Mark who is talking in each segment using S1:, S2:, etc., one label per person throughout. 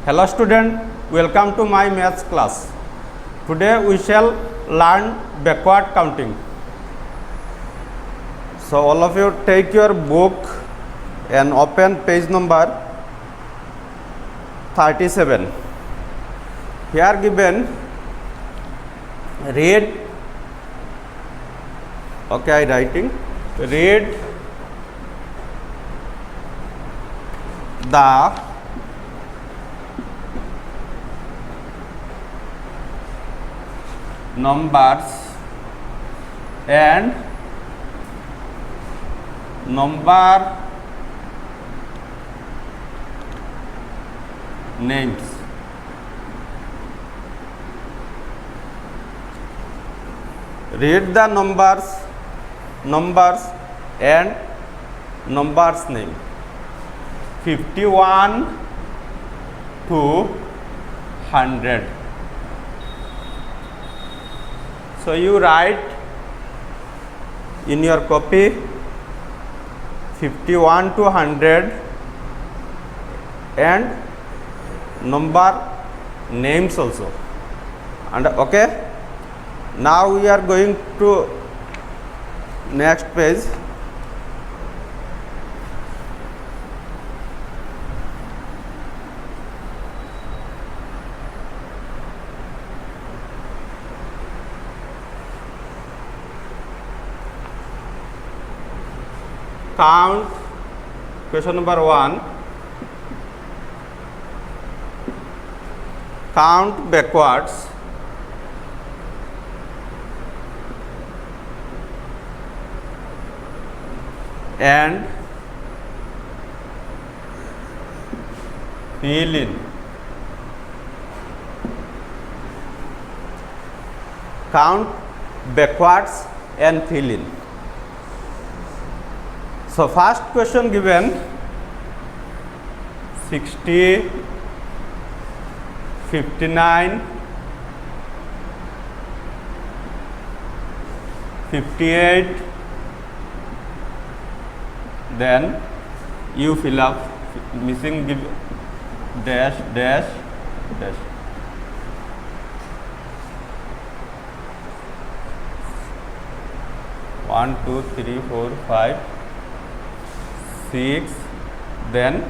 S1: Hello student, welcome to my maths class. Today we shall learn backward counting. So all of you take your book and open page number 37. Here given read, okay, I writing, read the numbers and number names. Read the numbers and numbers name. 51 to 100. So you write in your copy 51 to 100 and number names also. And okay, now we are going to next page. Count, question number 1. Count backwards and fill in. Count backwards and fill in. So first question given 60, 59, 58, then you fill up, missing give dash dash dash. One, two, three, four, 5, 6, then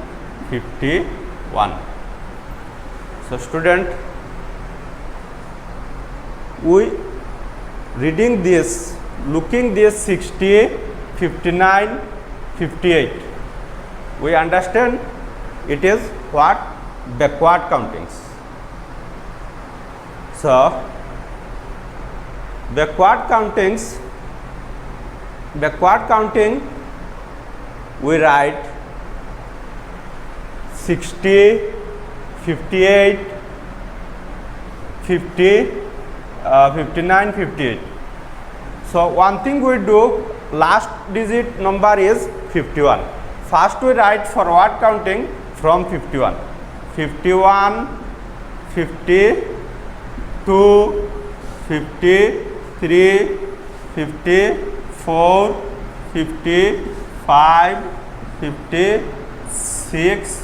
S1: 51. So student, we reading this, looking this 60, 59, 58, we understand it is what? Backward countings. So backward counting we write 60, 58, 50, 59, 58. So one thing we do, last digit number is 51. First we write forward counting from 51. 51, 52, 53, 54, 55, 56,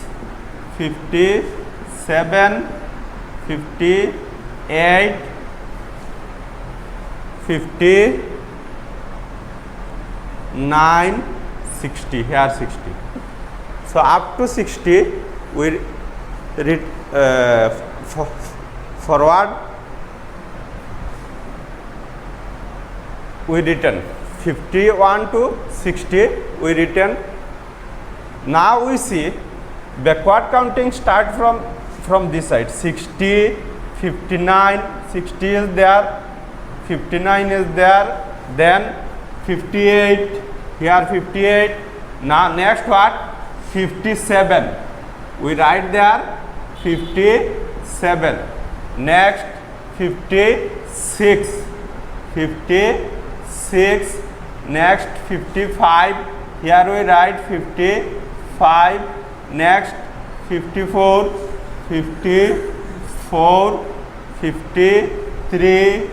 S1: 57, 58, 59, 60. Here 60. So up to 60 we read forward we return. 51 to 60 we return. Now we see backward counting start from this side. 60, 59, 60 is there, 59 is there, then 58, here 58. Now next what? 57. We write there 57. Next 56, 56. Next 55, here we write 55. Next 54, 54, 53,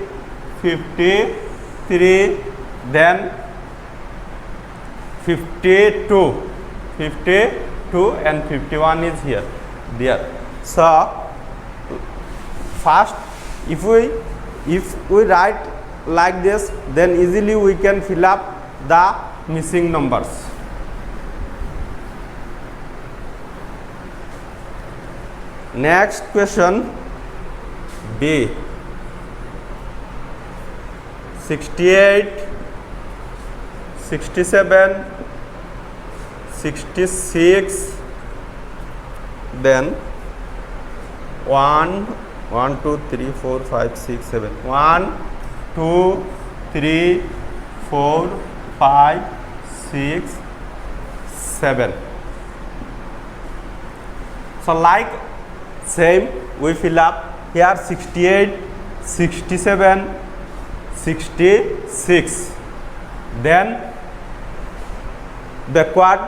S1: 53, then 52 and 51 is here, there. So first, if we write like this, then easily we can fill up the missing numbers. Next question, B. 68, 67, 66, then 1, 2, 3, 4, 5, 6, 7. 1, 2, 3, 4, 5, 6, 7. So like same, we fill up here 68, 67, 66. Then backward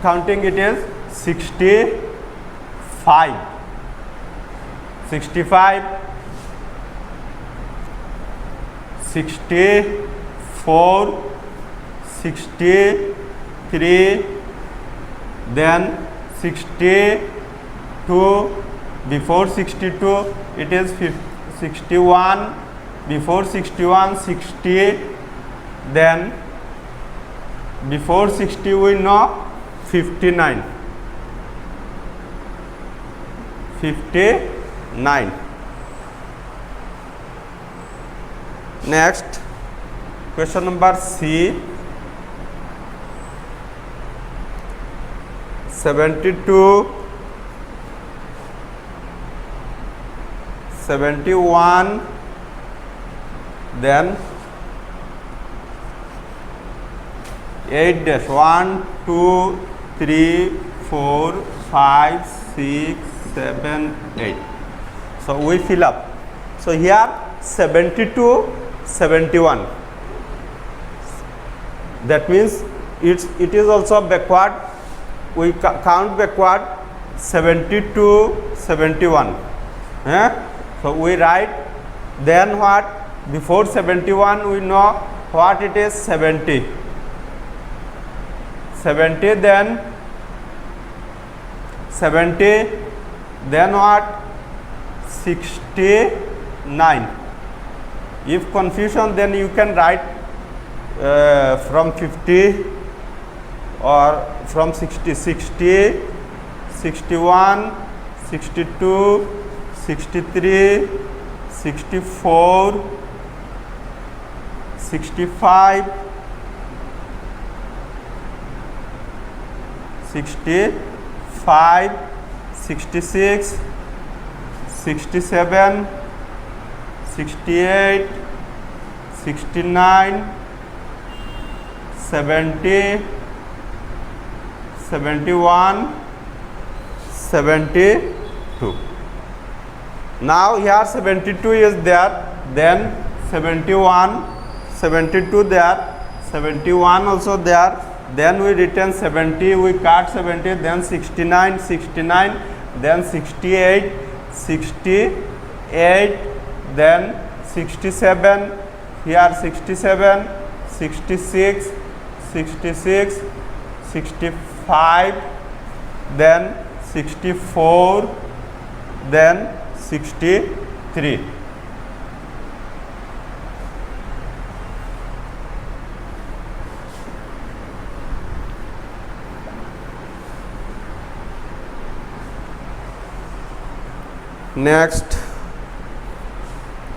S1: counting it is 65, 65, 64, 63, then 62, before 62 it is 61, before 61 60, then before 60 we know 59, 59. Next question number C. 72, 71, then 8 dash 1, 2, 3, 4, 5, 6, 7, 8. So we fill up. So here 72, 71. That means it is also backward. We count backward 72, 71. So we write, then what? Before 71 we know what it is, 70. 70, then 70, then what? 69. If confusion, then you can write from 50 or from 60, 60, 61, 62, 63, 64, 65, 65, 66, 67, 68, 69, 70, 71, 72. Now here 72 is there, then 71, 72 there, 71 also there, then we return 70, we cut 70, then 69, 69, then 68, 68, then 67, here 67, 66, 66, 65, then 64, then 63. Next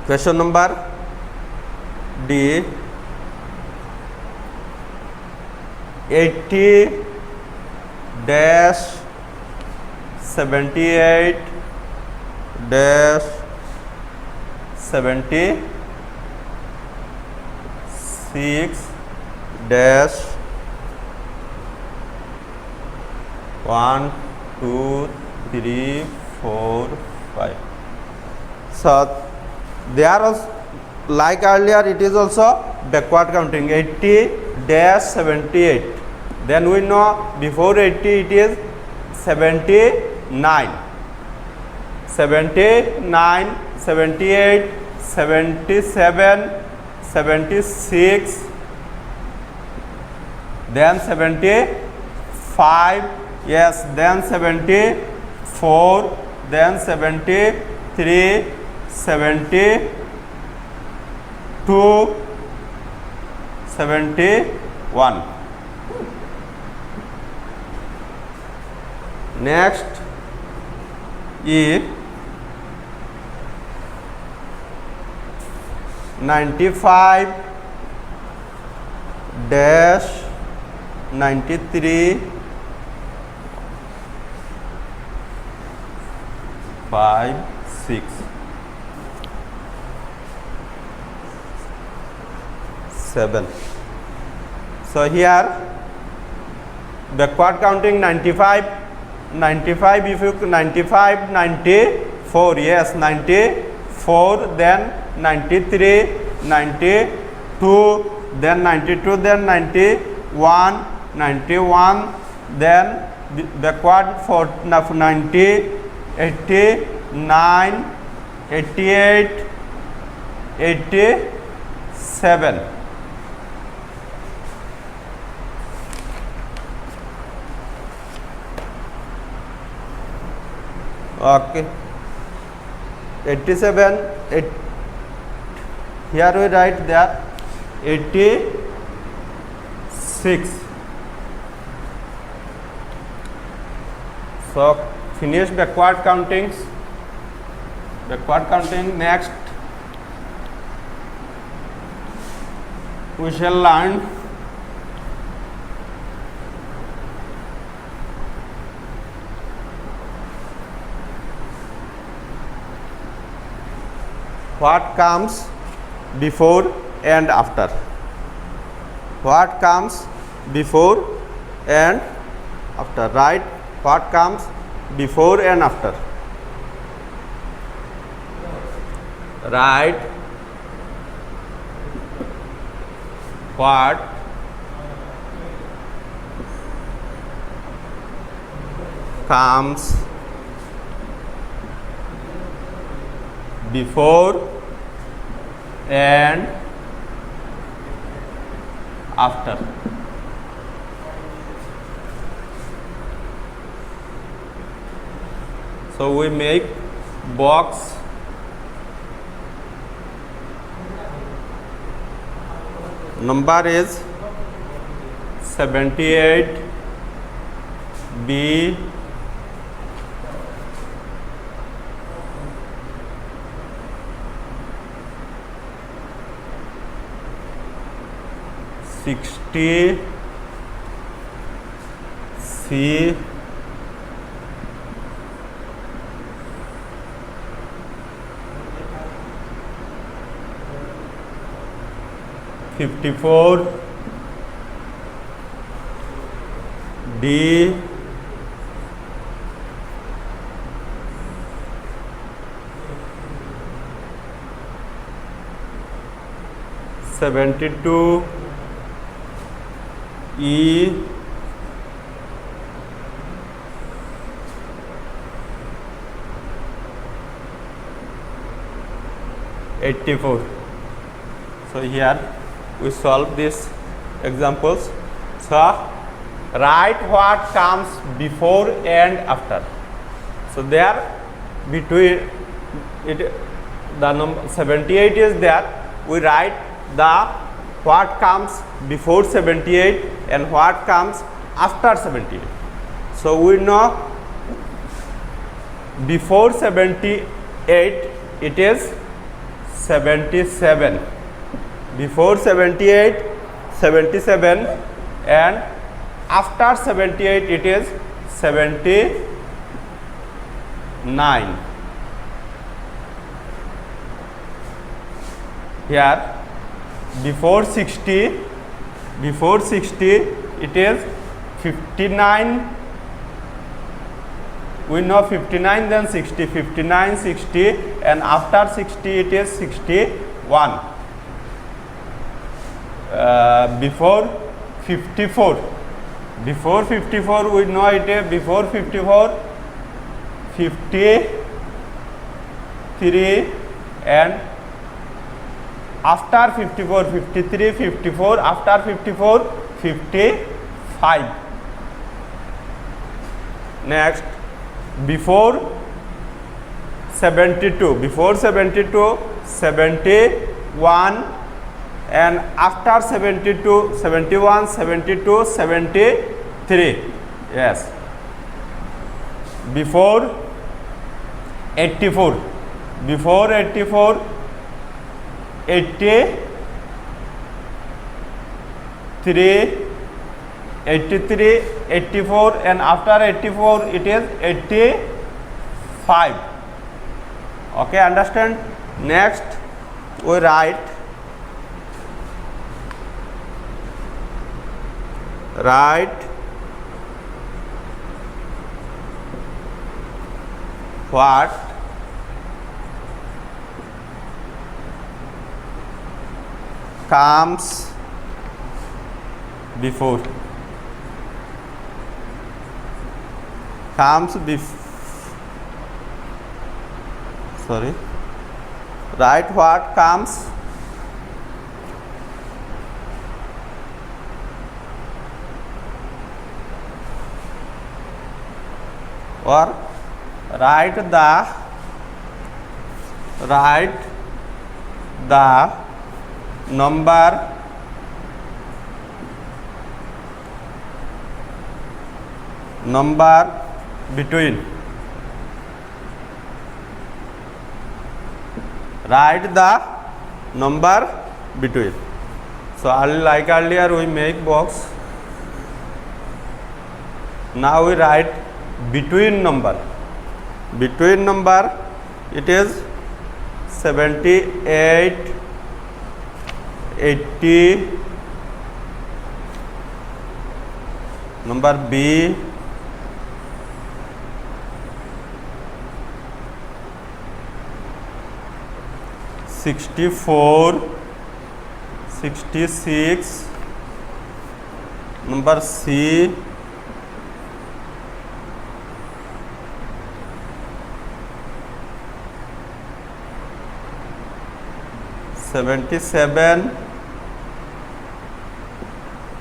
S1: question number D. 80 dash 78 dash 76 dash 1, 2, 3, 4, 5. So there was, like earlier, it is also backward counting 80 dash 78. Then we know before 80 it is 79, 79, 78, 77, 76, then 75, yes, then 76, 4, then 73, 72, 71. Next is 95 dash 93 5 6 7. So here backward counting 95, if you 95, 94, yes, 94, then 93, 92, then 92, then 91, 91, then backward for 90, 89, 88, 87. Okay, 87, here we write that 86. So finish backward counting. Next we shall learn what comes before and after. What comes before and after. Write what comes before and after. Write what comes before and after. So we make box number is 78 B 60 C 54 D 72 E 84. So here we solve these examples. So write what comes before and after. So there between it the number 78 is there, we write the what comes before 78 and what comes after 78. So we know before 78 it is 77, before 78 77, and after 78 it is 79. Here before 60 it is 59. We know 59, then 60, 59, 60, and after 60 it is 61. Before 54, we know it is before 54 53, and after 54 53, 54, after 54 55. Next before 72, before 72, 71, and after 72, 71, 72, 73. Yes. Before 84, before 84, 83, 83, 84, and after 84 it is 85. Okay, understand? Next we write what comes before, write what comes or write the number between, write the number between. So like earlier we make box, now we write between number. Between number it is 78, 80, number B, 64, 66, number C, 77,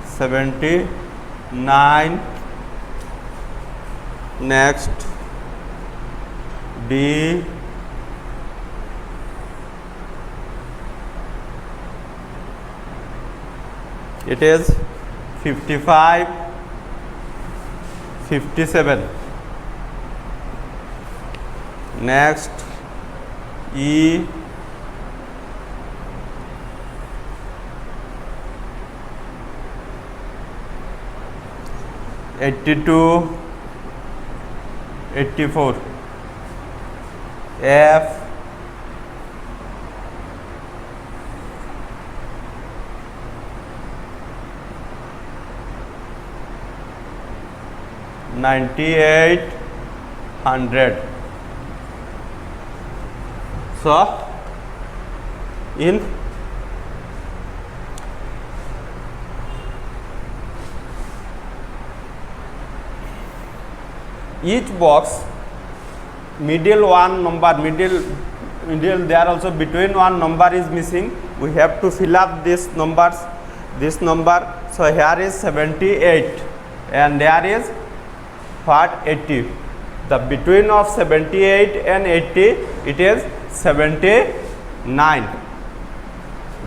S1: 79, next D, it is 55, 57, next E, 82, 84, F, 98, 100. So in each box, middle one number, middle there also between one number is missing. We have to fill up this number. So here is 78 and there is what, 80. The between of 78 and 80 it is 79.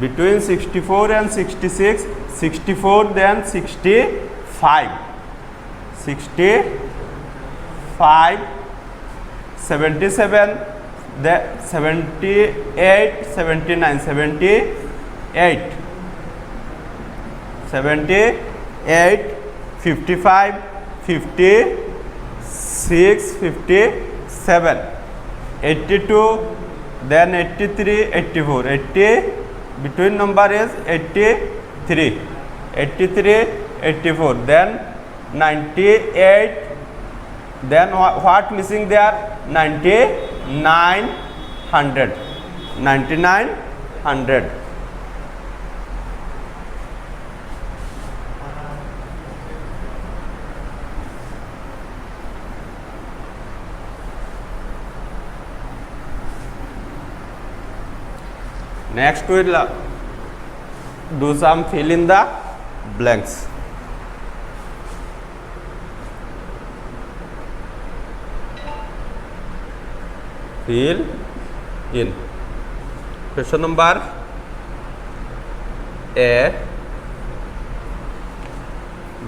S1: Between 64 and 66, 64, then 65, 77, the 78, 79, 78, 55, 56, 57, 82, then 83, 84, 80, between number is 83, 84, then 98, then what missing there, 99, 100, 99, 100. Next we will do some fill in the blanks. fill in. Question number A.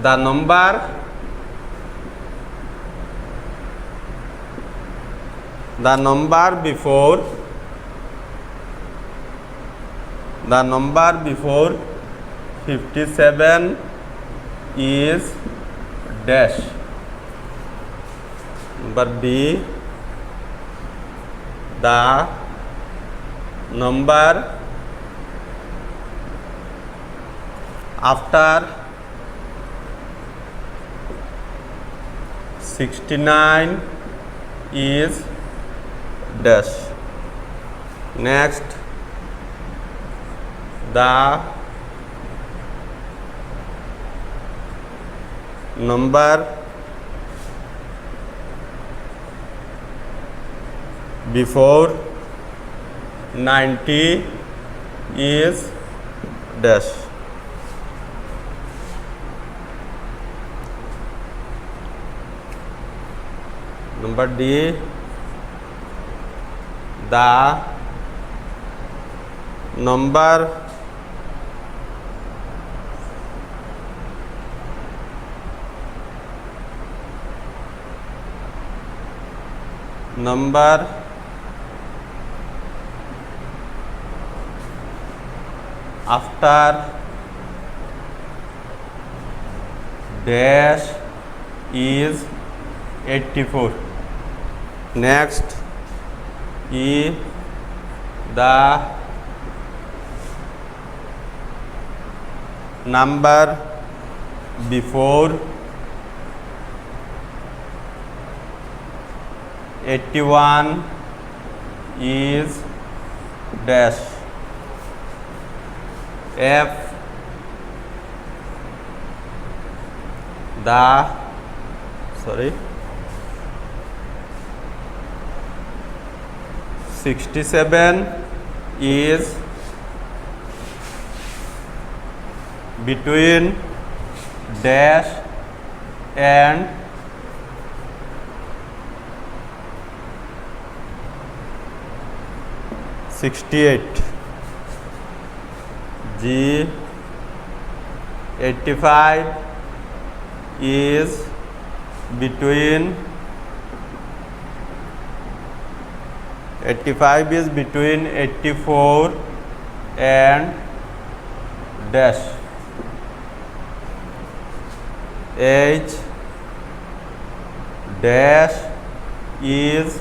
S1: The number before 57 is dash. Number B. The number after 69 is dash. Next, the number before 90 is dash. Number D. The number after dash is 84. Next, E. The number before 81 is dash. F. The 67 is between dash and 68. G. 85 is between 84 and dash. H. Dash is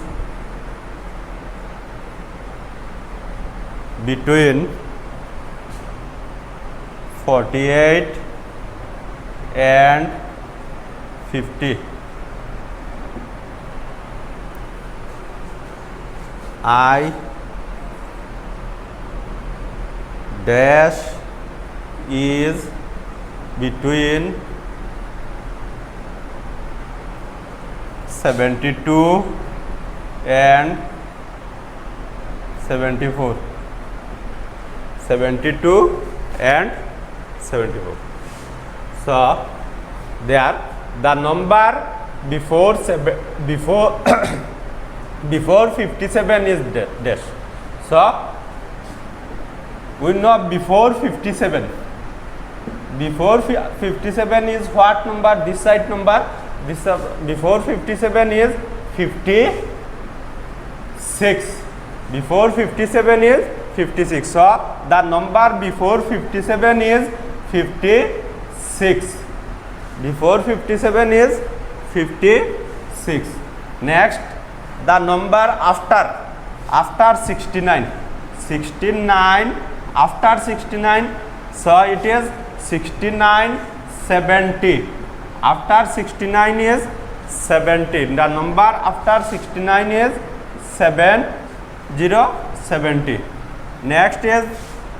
S1: between 48 and 50. I. Dash is between 72 and 74. 72 and 74. So there the number before 57 is dash. So we know before 57. Before 57 is what number? This side number. This before 57 is 56. Before 57 is 56. So the number before 57 is 56. Before 57 is 56. Next, the number after 69. 69 after 69. So it is 69 70. After 69 is 70. The number after 69 is 70. Next is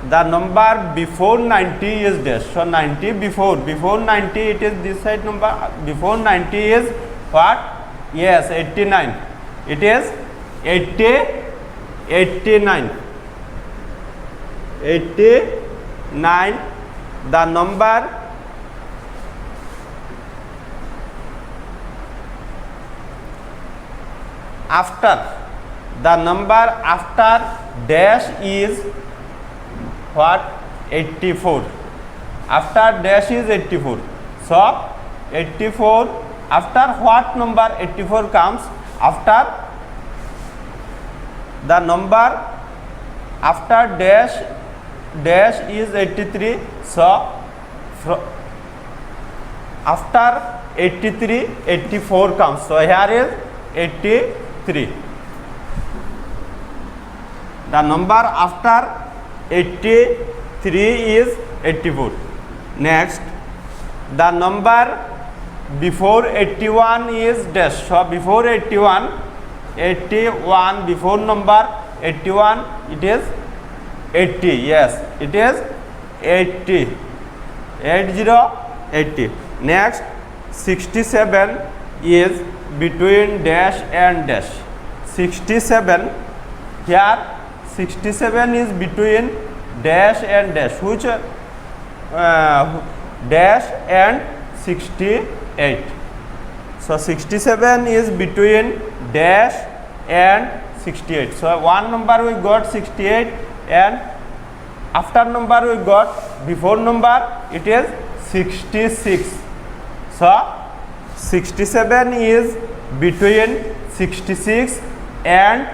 S1: the number before 90 is dash. So 90 before 90 it is this side number. Before 90 is what? Yes, 89. It is 89. The number after the number after dash is what? 84. After dash is 84. So 84, after what number 84 comes? After the number after dash is 83. So after 83, 84 comes. So here is 83. The number after 83 is 84. Next, the number before 81 is dash. So before 81, before number 81, it is 80. Yes, it is 80. 80. Next, 67 is between dash and dash. 67, here 67 is between dash and dash. Which dash and 68. So 67 is between dash and 68. So one number we got 68, and after number we got before number, it is 66. So 67 is between 66 and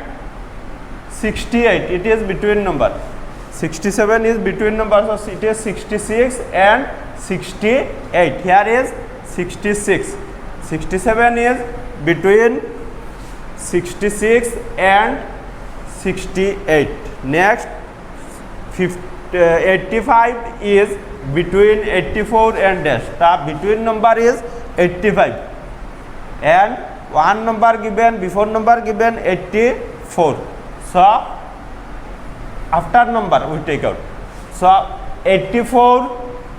S1: 68. It is between number. 67 is between numbers, so it is 66 and 68. Here is 66. 67 is between 66 and 68. Next, 85 is between 84 and dash. The between number is 85, and one number given, before number given 84. So after number we take out. So 84,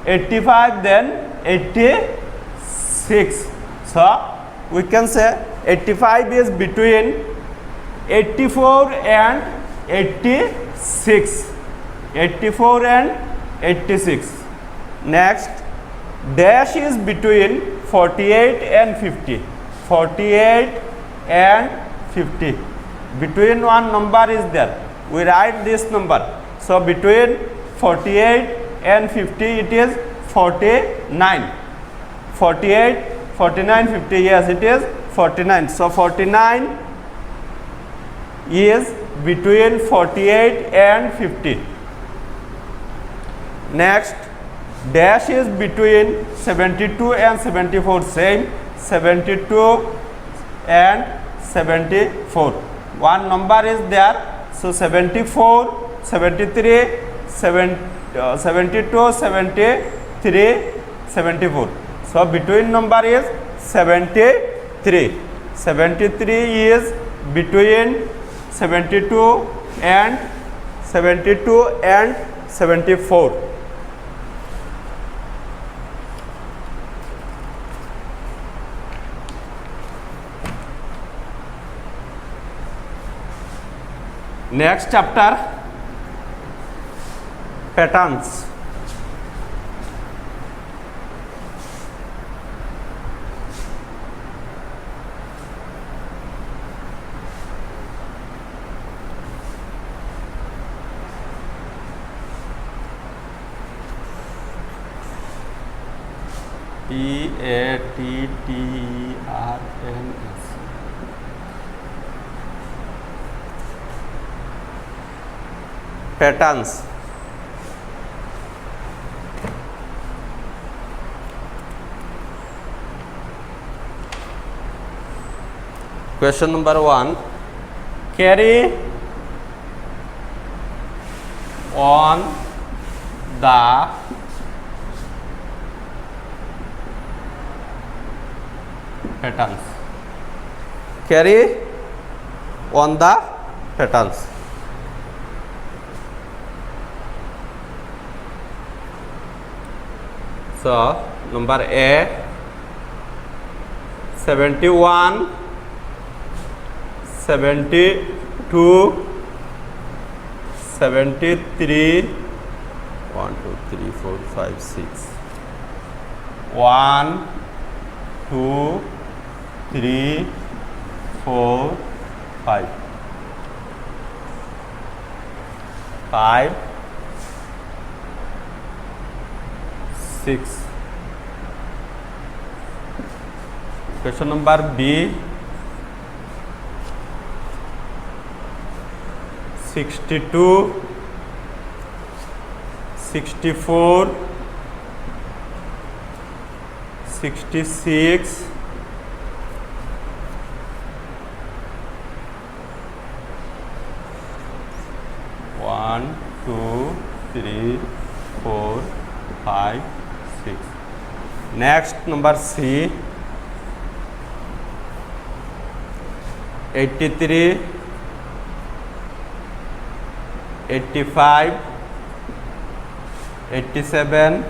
S1: 85, then 86. So we can say 85 is between 84 and 86. 84 and 86. Next, dash is between 48 and 50. 48 and 50. Between one number is there. We write this number. So between 48 and 50, it is 49. 48, 49, 50. Yes, it is 49. So 49 is between 48 and 50. Next, dash is between 72 and 74. Same, 72 and 74. One number is there. So 74, 73, 72, 73, 74. So between number is 73. 73 is between 72 and 74. Next chapter, patterns. Patterns. Patterns. Question number 1. Carry on the patterns. Carry on the patterns. So number A, 71, 72, 73, 1, 2, 3, 4, 5, 6. 1, 2, 3, 4, 5. 5, 6. Question number B, 62, 64, 66, 1, 2, 3, 4, 5, 6. Next, number C, 83, 85, 87,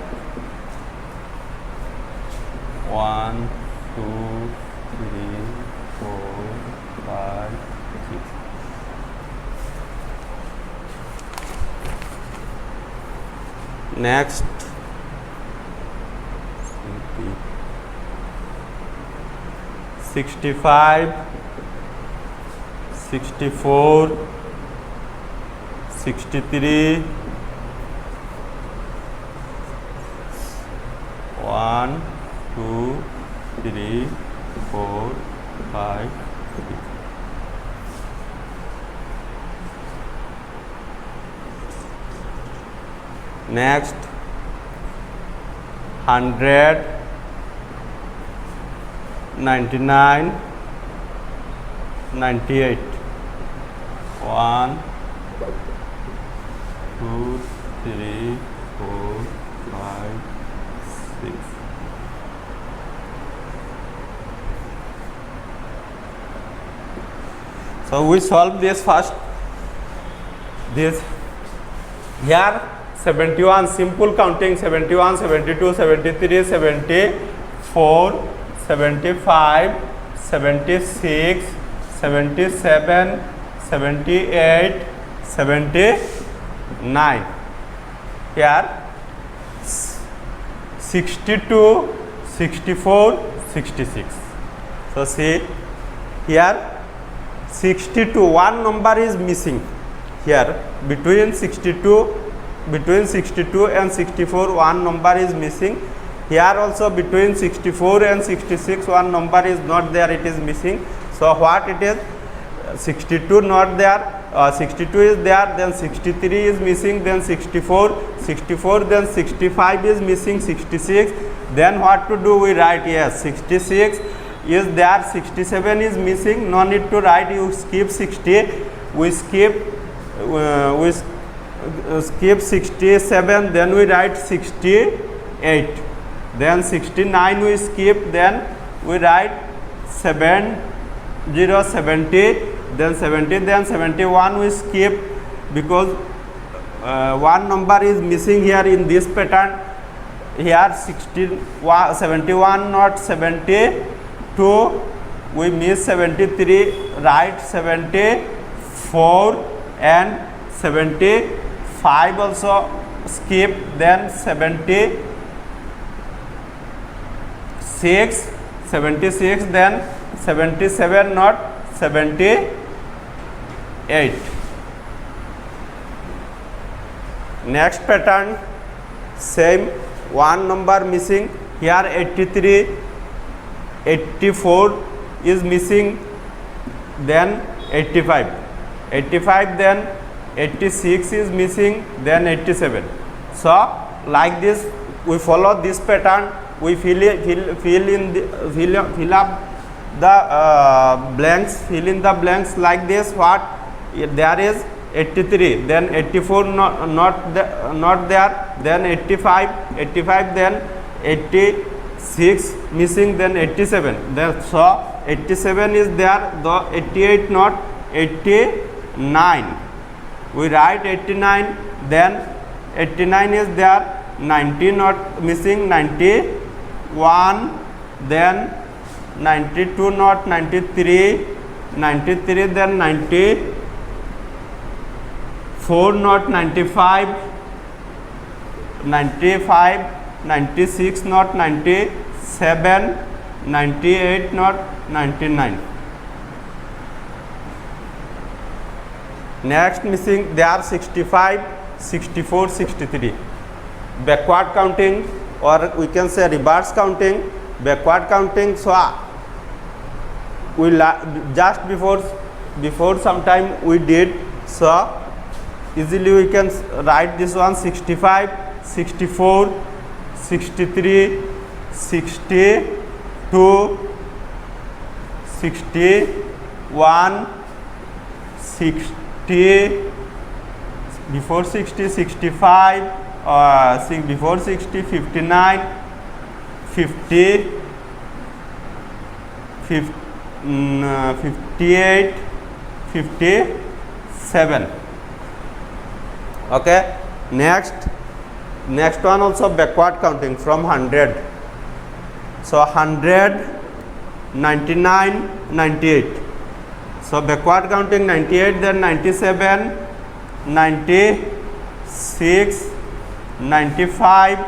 S1: 1, 2, 3, 4, 5, 6. Next, 65, 64, 63, 1, 2, 3, 4, 5, 6. Next, 100, 99, 98. 1, 2, 3, 4, 5, 6. So we solve this first. This here 71, simple counting: 71, 72, 73, 74, 75, 76, 77, 78, 79. Here 62, 64, 66. So see here 62, one number is missing here. Between 62 and 64, one number is missing. Here also between 64 and 66, one number is not there, it is missing. So what it is? 62 not there, 62 is there, then 63 is missing, then 64, then 65 is missing, 66. Then what to do? We write, yes, 66 is there, 67 is missing, no need to write, you skip 60, we skip 67, then we write 68, then 69 we skip, then we write 70, then 70, then 71 we skip, because one number is missing here in this pattern. Here 71 not 72, we miss 73, write 74 and 75 also skip, then 76, then 77 not 78. Next pattern, same, one number missing here, 83, 84 is missing, then 85, then 86 is missing, then 87. So like this we follow this pattern, we fill up the fill in the blanks like this. What there is 83, then 84 not there, then 85, then 86 missing, then 87. Then so 87 is there, the 88 not, 89. We write 89, then 89 is there, 90 not missing, 91, then 92 not, 93, then 94 not, 95, 96 not, 97, 98 not, 99. Next missing there 65, 64, 63. Backward counting, or we can say reverse counting. Backward counting, so we just before some time we did, so easily we can write this one: 65, 64, 63, 62, 61, 60, before 60, 65, before 60, 59, 50, 58, 57. Okay, next one also backward counting from 100. So 100, 99, 98. So backward counting 98, then 97, 96, 95,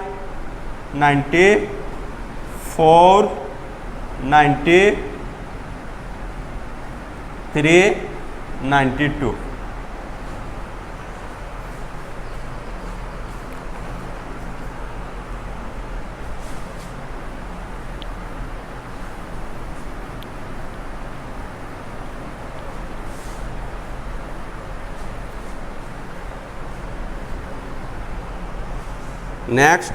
S1: 94, 93, 92. Next,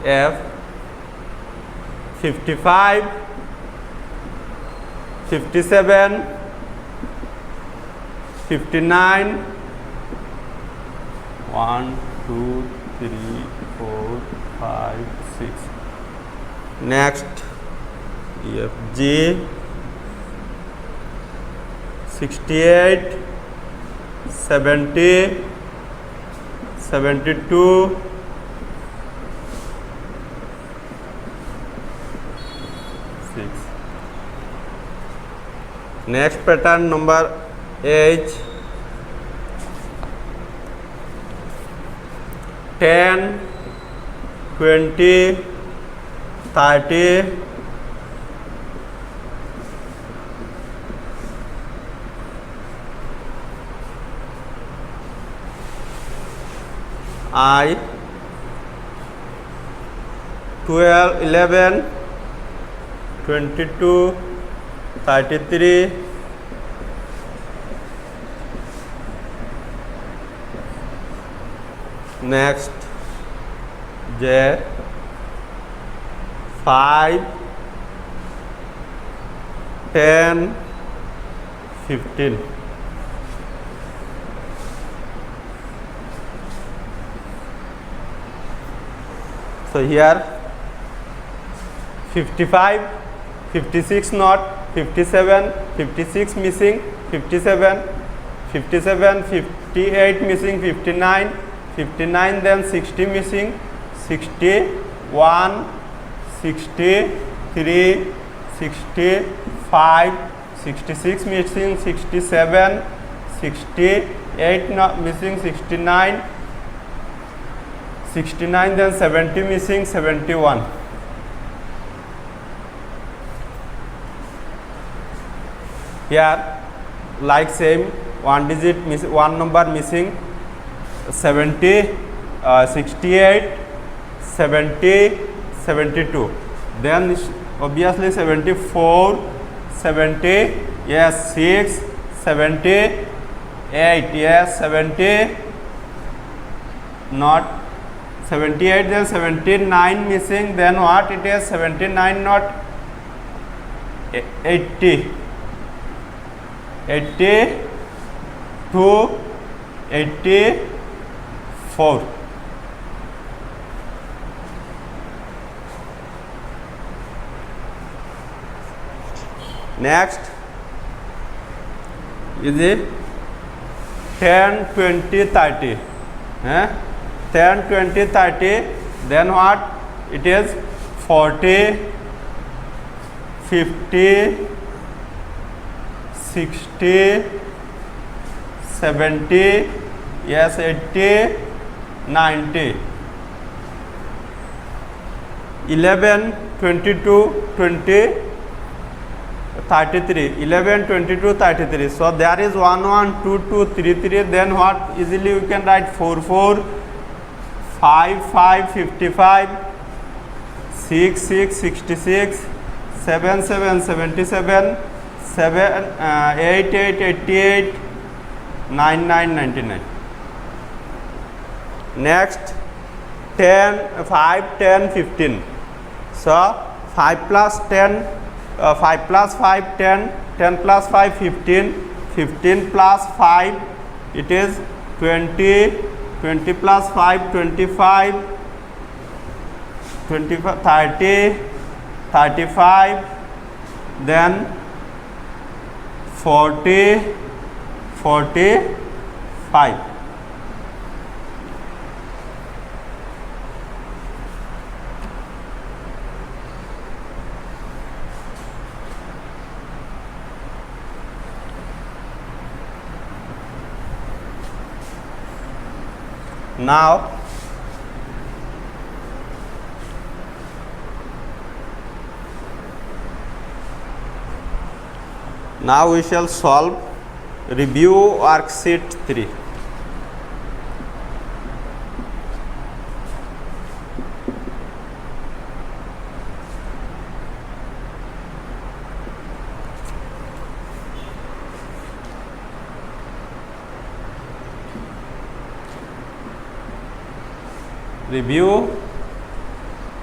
S1: F 55, 57, 59, 1, 2, 3, 4, 5, 6. Next, EFG 68, 70, 72, 6. Next pattern number H 10, 20, 30, I 12, 11, 22, 33, next J 5, 10, 15. So here 55, 56 not, 57, 56 missing, 57, 57, 58 missing, 59, 59, then 60 missing, 61, 63, 65, 66 missing, 67, 68 not missing, 69, 69, then 70 missing, 71. Here like same, one digit one number missing, 70, 68, 70, 72. Then obviously 74, 70, yes, 6, 70, 8, yes, 70, not 78, then 79 missing, then what it is, 79 not, 80, 82, 84. Next is it 10, 20, 30. 10, 20, 30. Then what? It is 40, 50, 60, 70, yes, 80, 90. 11, 22, 20, 33, 11, 22, 33. So there is 1, 1, 2, 2, 3, 3. Then what? Easily we can write 4, 4, 5, 5, 55, 6, 6, 66, 7, 7, 77, 7, 8, 8, 88, 9, 9, 99. Next, 10, 5, 10, 15. So 5 plus 10, 5 plus 5, 10, 10 plus 5, 15, 15 plus 5, it is 20, 20 plus 5, 25, 25, 30, 35, then 40, 45. Now we shall solve review worksheet 3. Review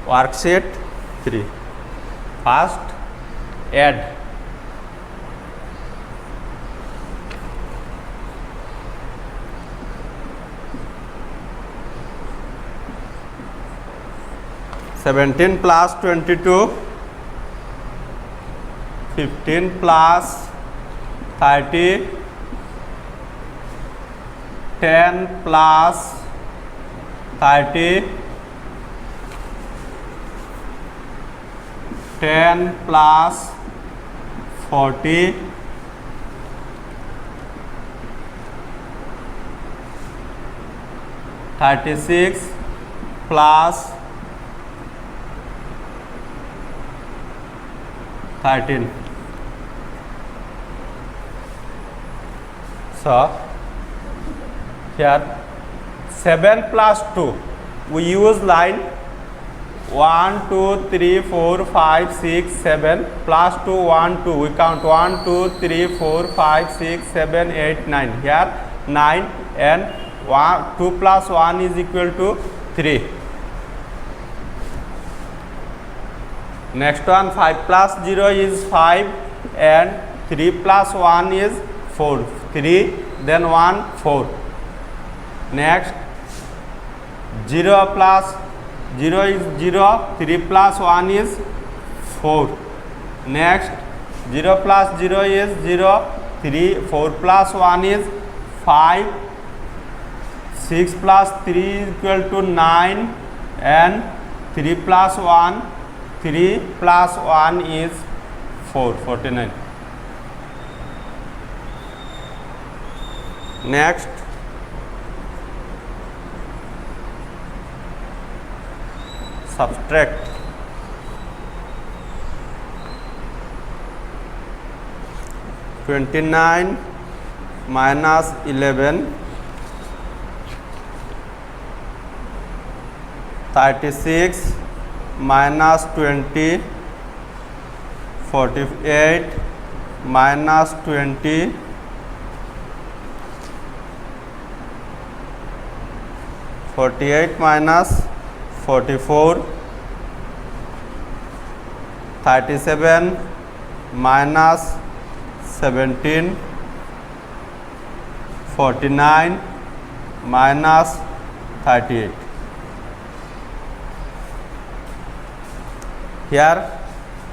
S1: worksheet 3. First, add. Seventeen plus 22, 15 plus 30, 10 plus 30, 10 plus 40, 36 plus 13. So here 7 plus 2, we use line 1, 2, 3, 4, 5, 6, 7 plus 2, 1, 2. We count 1, 2, 3, 4, 5, 6, 7, 8, 9. Here 9 and 1, 2 plus 1 is equal to 3. Next one, 5 plus 0 is 5 and 3 plus 1 is 4. 3, then 1, 4. Next, 0 plus 0 is 0, 3 plus 1 is 4. Next, 0 plus 0 is 0, 3, 4 plus 1 is 5, 6 plus 3 is equal to 9 and 3 plus 1, 3 plus 1 is 4, 49. Next, subtract. (29) minus 11, 36 minus 20, 48 minus 20, 48 minus 44, 37 minus 17, 49 minus 38. Here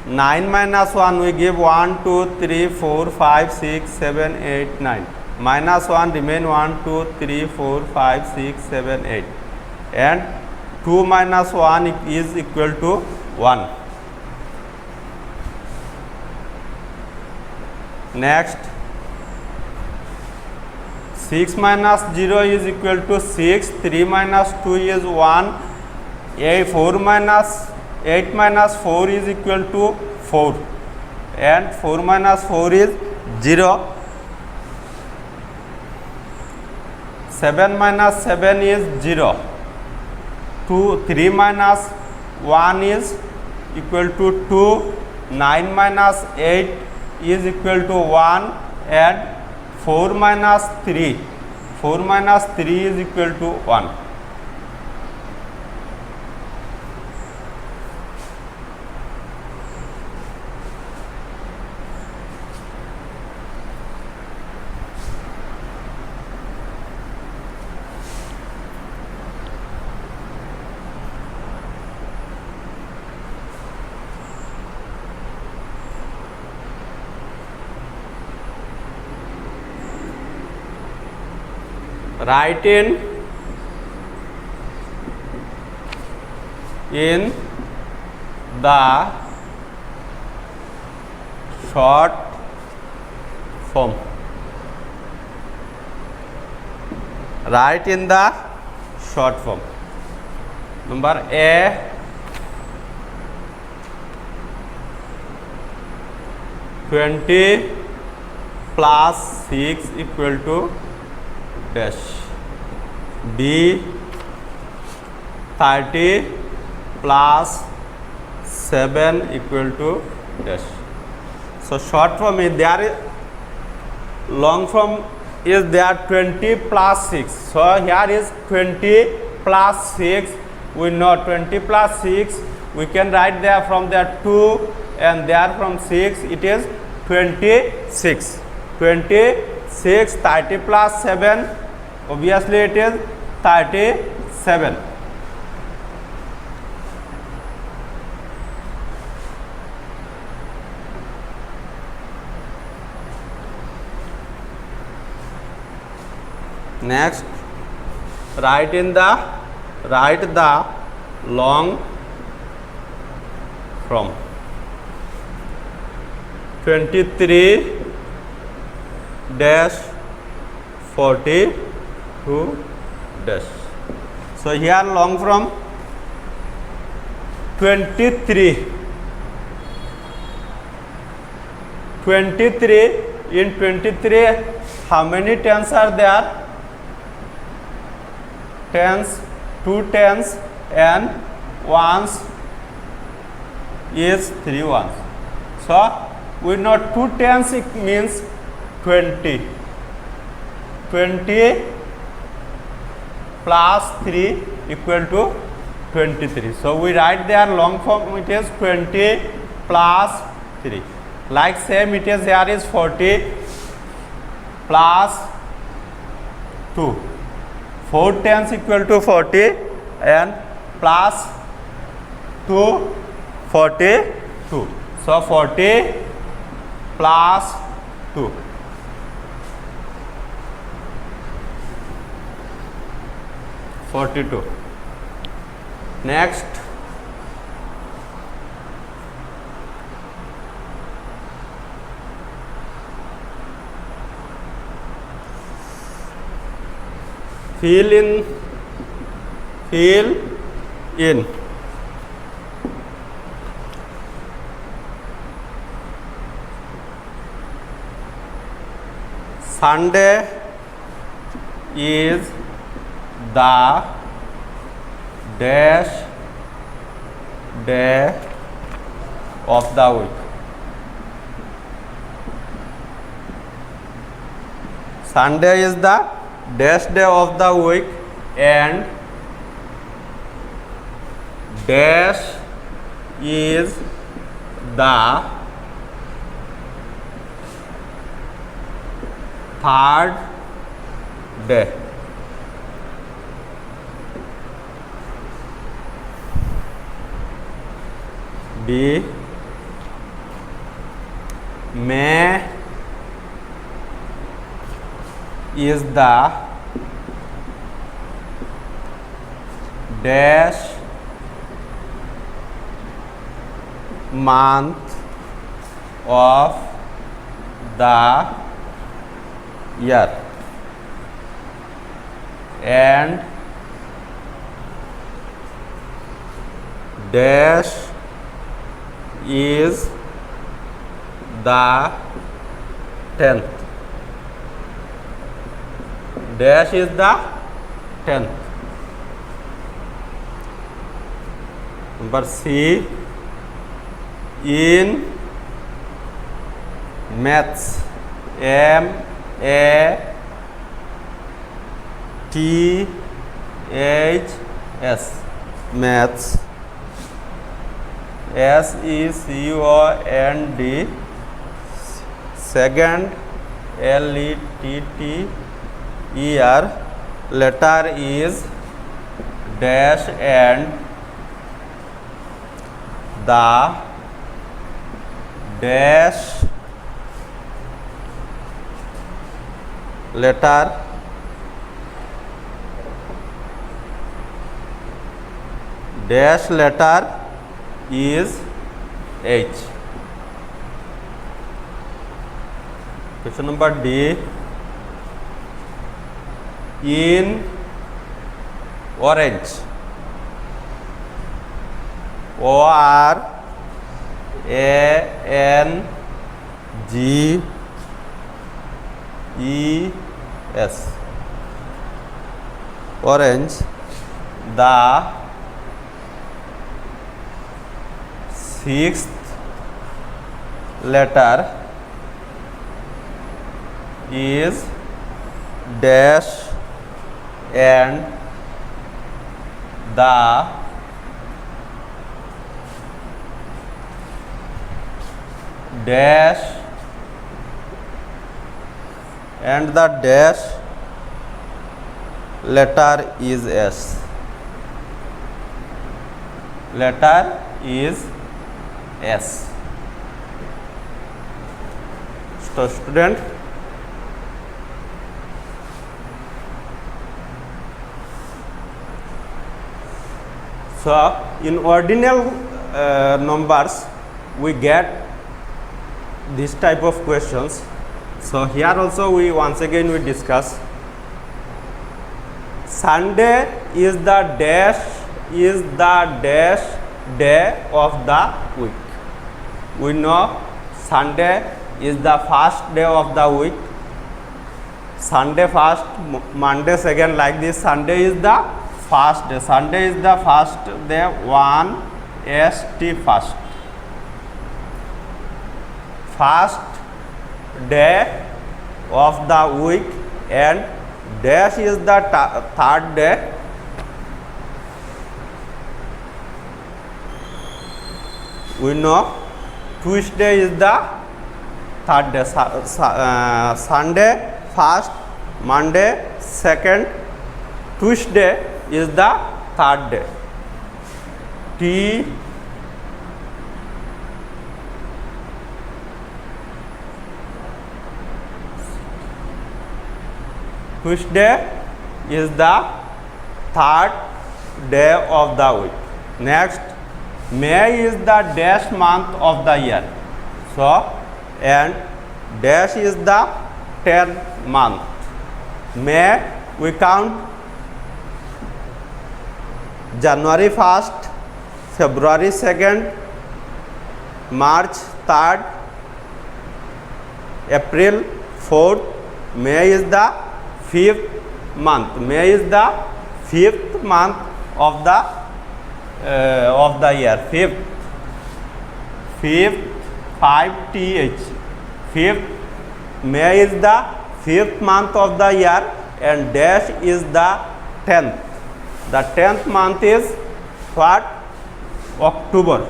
S1: 9 minus 1 we give 1, 2, 3, 4, 5, 6, 7, 8, 9. Minus 1 remain 1, 2, 3, 4, 5, 6, 7, 8. And 2 minus 1 is equal to 1. Next, 6 minus 0 is equal to 6, 3 minus 2 is 1, 8 minus 4 is equal to 4, and 4 minus 4 is 0. 7 minus 7 is 0. 3 minus 1 is equal to 2. 9 minus 8 is equal to 1, and 4 minus 3 is equal to 1. Write in the short form. Write in the short form. Number A, 20 plus 6 equal to dash. B, 30 plus 7 equal to dash. So short form is there, long form is there 20 plus 6. So here is 20 plus 6. We know 20 plus 6. We can write there from there 2, and there from 6 it is 26. 26, 30 plus 7, obviously it is 37. Next, write the long from. 23 dash 42 dash. So here long from 23. 23, in 23 how many tens are there? Tens, 2 tens and ones is 3 ones. So we know 2 tens it means 20. 20 plus 3 equal to 23. So we write there long form, it is 20 plus 3. Like same it is here is 40 plus 2. 4 tens equal to 40 and plus 2, 42. So 40 plus 2. 42. Next, fill in Sunday is the dash day of the week. Sunday is the dash day of the week, and dash is the third day. B, May is the dash month of the year, and dash is the 10th. Dash is the 10th. Number C, in maths, M-A-T-H-S, maths, S-E-C-O-N-D, second, L-E-T-T-E-R, letter is dash and the dash letter is H. Question number D, in orange, O-R-A-N-G-E-S, orange, the sixth letter is dash and the dash and the dash letter is S. Letter is S. So student, so in ordinal numbers we get this type of questions. So here also we once again we discuss Sunday is the dash day of the week. We know Sunday is the first day of the week. Sunday first, Monday second, like this. Sunday is the first day. Sunday is the first day, 1st first. First day of the week and dash is the third day. We know Tuesday is the third day. Sunday first, Monday second, Tuesday is the third day. Tuesday is the third day of the week. Next, May is the dash month of the year. So, and dash is the 10th month. May we count January 1st, February 2nd, March 3rd, April 4th. May is the 5th month. May is the 5th month of the year. Fifth, 5th. Fifth. May is the 5th month of the year and dash is the 10th. The 10th month is what? October.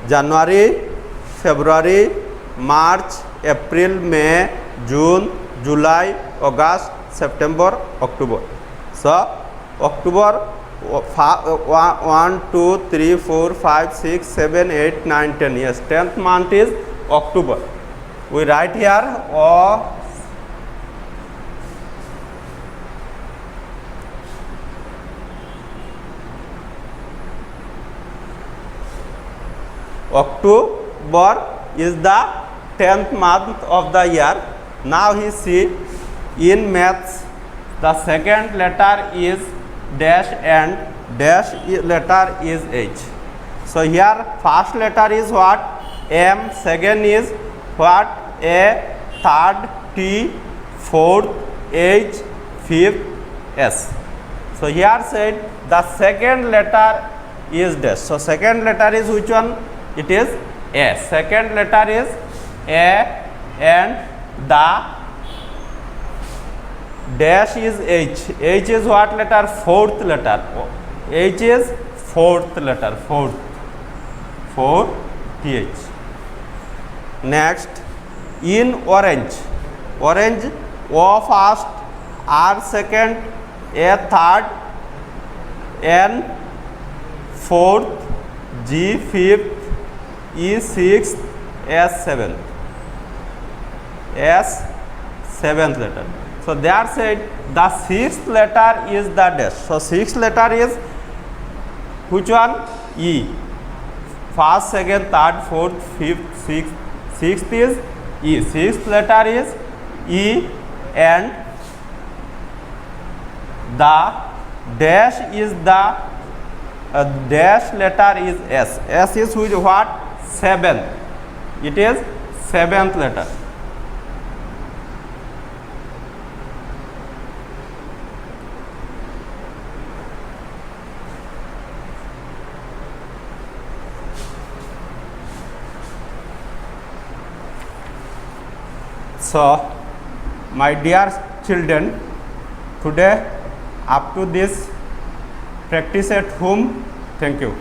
S1: January, February, March, April, May, June, July, August, September, October. So, October 1, 2, 3, 4, 5, 6, 7, 8, 9, 10. Yes, 10th month is October. We write here October is the 10th month of the year. Now he see in maths the second letter is dash and dash letter is H. So here first letter is what? M, second is what? A, third, T, fourth, H, fifth, S. So here said the second letter is dash. So second letter is which one? It is A. Second letter is A and the dash is H. H is what letter? Fourth letter. H is fourth letter. Fourth. 4 TH. Next, in orange. Orange, O first, R second, A third, N fourth, G fifth, E sixth, S seventh. S seventh letter. So there said the sixth letter is the dash. So sixth letter is which one? E. First, second, third, fourth, fifth, sixth. Sixth is E. Sixth letter is E and the dash is the dash letter is S. S is which what? Seventh. It is seventh letter. So, my dear children, today up to this practice at home. Thank you.